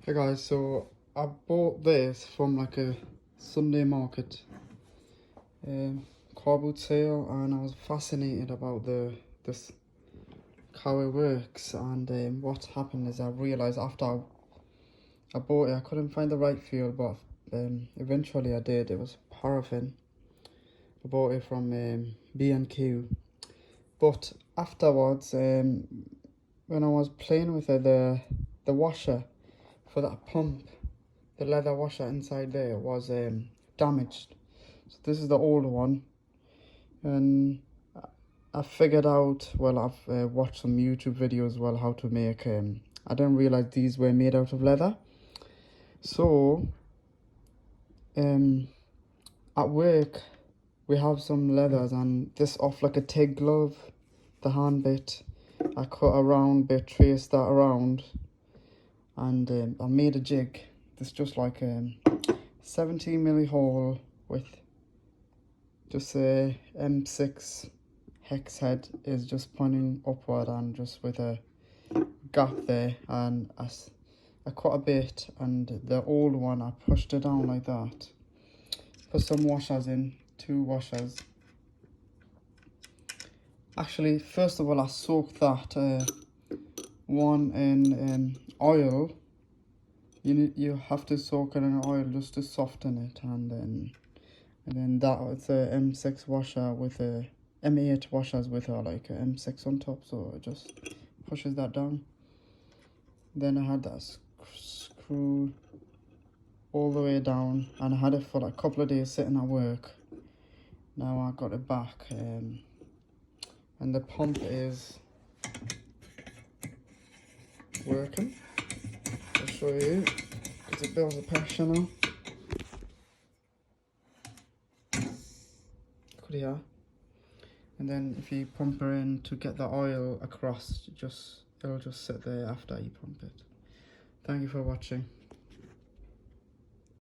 Hey guys, so I bought this from like a Sunday market car boot sale, and I was fascinated about this how it works. And what happened is I realized after I bought it, I couldn't find the right fuel, but eventually I did. It was paraffin. I bought it from B&Q, but afterwards, when I was playing with it, the washer for that pump, the leather washer inside there was damaged. So this is the old one, and I figured out, well, I've watched some YouTube videos, well, how to make I didn't realize these were made out of leather. So at work we have some leathers, and this off like a TIG glove, the hand bit, I cut a round bit, traced that around, and I made a jig. This just like 17mm hole with just a M6 hex head is just pointing upward, and just with a gap there, and I cut a bit, and the old one I pushed it down like that. Put some washers in, 2 washers. Actually, first of all, I soaked that one in oil. You have to soak it in oil just to soften it, and then that it's a M6 washer with a M8 washers with like a M6 on top, so it just pushes that down. Then I had that screw all the way down, and I had it for like a couple of days sitting at work. Now I got it back, and the pump is working. I'll show you, because it builds a pressure now. Could you hear? And then if you pump her in to get the oil across, it'll just sit there after you pump it. Thank you for watching.